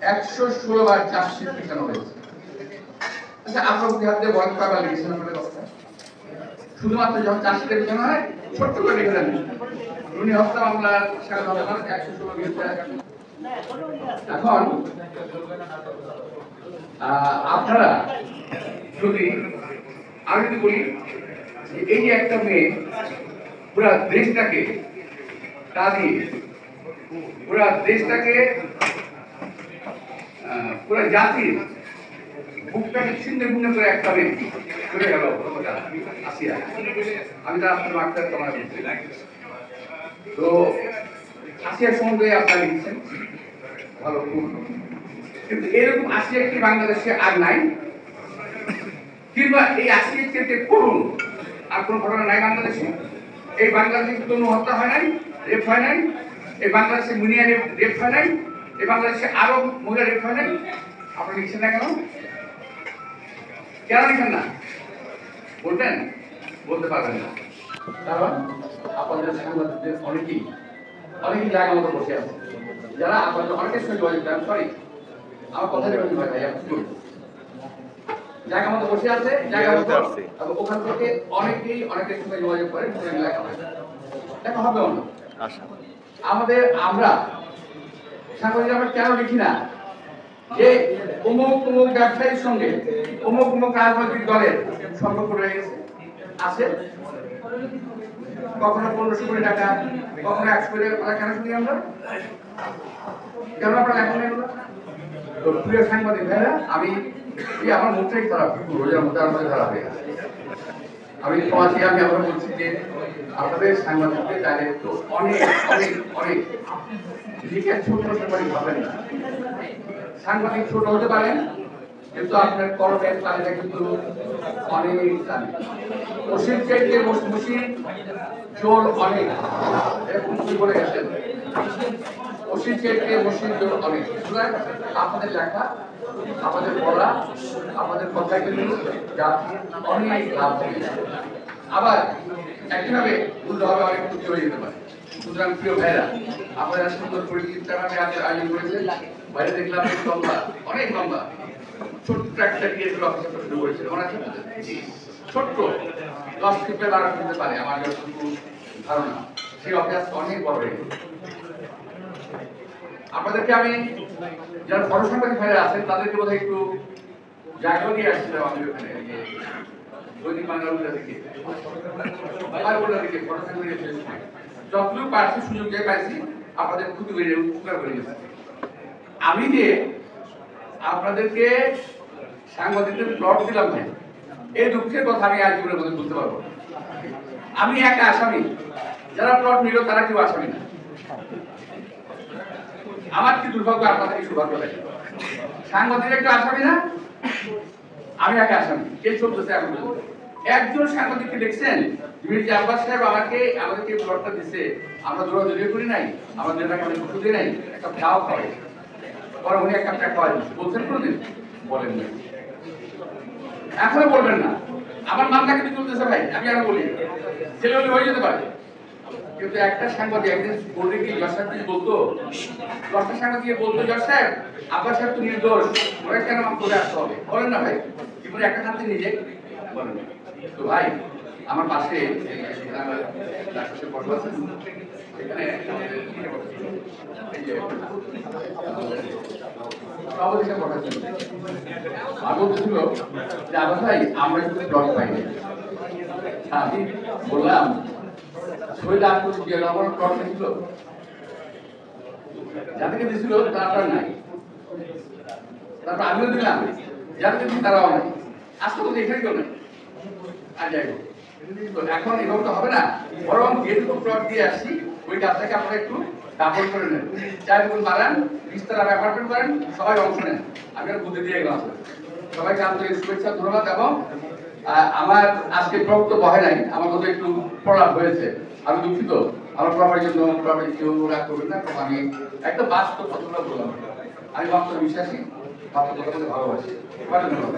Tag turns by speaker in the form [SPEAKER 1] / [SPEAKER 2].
[SPEAKER 1] 116 বার chargesheet পেছানো হয়েছে। আচ্ছা, আপনার বুদ্ধি হাতে বলেন কয়বার লিখেছেন আপনাদের কথা? শুধুমাত্র যখন চার্জশিটে পেছানো হয় ছোট্ট করে লিখে দেন, উনি হত্যা মামলার সাথে 116 গেছে। এখন আপনারা যদি আমি যদি বলি এই যে একটা মেয়ে পুরা দেশটাকে পুরা দেশটাকে পুরা জাতির বুকটাকে ছিন্ন ভিন্ন করে একটা মেয়ে চলে গেল আসিয়া। আমি তার আপনার মাঠটা তোমার তো আসিয়ার সম্বন্ধে আপনারা লিখছেন ভালো, কিন্তু এরকম আসিয়া কি বাংলাদেশে আর নাই? কিংবা এই আসিয়া চেয়ে করুন আর কোন ঘটনা নাই বাংলাদেশে? এই বাংলাদেশে কোনো হত্যা হয় নাই, রেপ হয় নাই? এই বাংলাদেশে মুনিয়া রেপ হয় নাই? এই বাংলাদেশে আরো মহিলা রেপ হয় নাই? আপনি লিখছেন না কেন? কেন লিখেন না? বলবেন? বলতে পারবেন না, কারণ আপনাদের সাংবাদিকদের অনেকেই জায়গা মতো বসে আছে, যারা আপনাদের অনেকের সঙ্গে যোগাযোগ করেন। সরি, আমার কথা বলতে হয় ভাই, জায়গা মতো বসে আছে, জায়গা মতো ওখান থেকে অনেকেই অনেকের সঙ্গে যোগাযোগ করে দেখা হবে না। আমরা সাংবাদিক আমরা কেন লিখি না যে অমুক অমুক ব্যবসায়ীর সঙ্গে অমুক অমুক রাজনৈতিক দলের সম্পর্ক রয়ে গেছে আছে, কখনো 1500 কোটি টাকা, কখনো 100 কোটি টাকা, কেন শুনি আমরা? কেন আপনারা এখন এগুলো? তো প্রিয় সাংবাদিক ভাইরা, আমি আমার মুখটাই খারাপ, রোজার মধ্যে আমার খারাপ হয়ে গেছে। আমি আমরা বলছি যে আপনাদের সাংবাদিকদের দায়িত্ব অনেক অনেক অনেক লিখে ছোট সাংবাদিক ভাবেন না। সাংবাদিক ছোট হতে পারেন, কিন্তু আপনার কর্মের তালিকা কিন্তু অনেক দামি। মসজিদ চাইতে মসজিদ জোর অনেক, এরকম কি বলে গেছেন? মসজিদ চাইতে মসজিদ জোর অনেক। সুতরাং আপনাদের লেখা, আমাদের বলা, আমাদের কথা কিন্তু অনেক লাভ হবে। আবার একইভাবে ভুলভাবে অনেক ক্ষতি হয়ে যেতে পারে। সুতরাং প্রিয় ভাইরা, আপনারা সুন্দর পরিচিতভাবে আয়োজন করেছেন। বাইরে দেখলাম লম্বা, অনেক লম্বা, ছোট্ট একটা দিয়ে অফিসে শুরু করেছিল, মনে আছে? ছোট্ট 10 ফিটে 12 ফিটে পারে আমার যতটুকু ধারণা। সেই অফিস অনেক বড় হয়ে গেছে। আপনাদেরকে আমি যারা বড় সাংবাদিক ভাইরা আছেন তাদেরকে বোধহয় একটু জায়গা দিয়ে আসছিলাম। আমি ওখানে দৈনিক বাংলা থেকে যতটুকু পারছি সুযোগ দিয়ে পাইছি আপনাদের ক্ষতি করে উপকার করে গেছে। আমি যে আপনাদেরকে সাংবাদিকদের প্লট দিলাম ভাই, এই দুঃখের কথা আমি আজ জীবনের মধ্যে বলতে পারবো। আমি একা আসামি, যারা প্লট নিল তারা কেউ আসামি না। আমার কি দুর্ভাগ্য, আপনাদের কি সৌভাগ্য লাগে? সাংবাদিক একটু আসামি না, আমি একা আসামি। কে চলতেছে এখন? একজন সাংবাদিককে দেখছেন মির্জা আব্বাস সাহেব আমাদেরকে প্লটটা দিচ্ছে, আমরা দৌড়াদৌড়ি করি নাই, আমরা যেটাকে আমি কিছু দিই নাই, একটা চাও খাওয়াই, পরে উনি একটা চা খাওয়াই বলছেন কোনদিন? বলেন না, এখনো বলবেন না। আমার মামলা কিন্তু চলতেছে ভাই, আমি আরো বলি ছেলে হলে হয়ে যেতে পারে, কিন্তু একটা সাংবাদিক একদিন বললে কি জজ সাহেব বলতো, 10টা সাংবাদিক বলতো জজ সাহেব আব্বাস সাহেব তো নির্দোষ, ওরা কেন আমার করে আসতে হবে? বলেন না ভাই, জীবনে একটা খাতে নিজে বলেন। তো ভাই, আমার পাশে এখানে বলতেছিল যে আবার ভাই আমরা কিন্তু প্লট পাইনি। আমি বললাম শহীদ আহমদ জিয়ার আমার প্লট ছিল, যাদেরকে দিয়েছিল তারা নাই, তারপর আমিও দিলাম, যাদেরকে দিচ্ছি তারাও নাই। আজকে তো এখানে কেউ নেই। আর যাই হোক, এখন এভাবে তো হবে না, বরং যেটুকু প্লট দিয়ে আসছি ওই গাছটাকে আপনারা একটু দাপন করে নেন, চার গুণ বাড়ান, বিস্তার অ্যাপার্টমেন্ট করেন, সবাই অংশ নেন। আমি আর বুদ্ধি দিয়ে গেলাম। সবাইকে আন্তরিক শুভেচ্ছা, ধন্যবাদ। এবং আমার আজকে বক্তব্য হয় নাই, আমার মতো একটু প্রলাপ হয়েছে, আমি দুঃখিত। আমার প্রলাপের জন্য কেউ রাগ করবেন না। আমি একটা বাস্তব কথাটা বললাম, আমি বাস্তব বিশ্বাসী, বাস্তব কথা বলতে ভালোবাসি। ধন্যবাদ।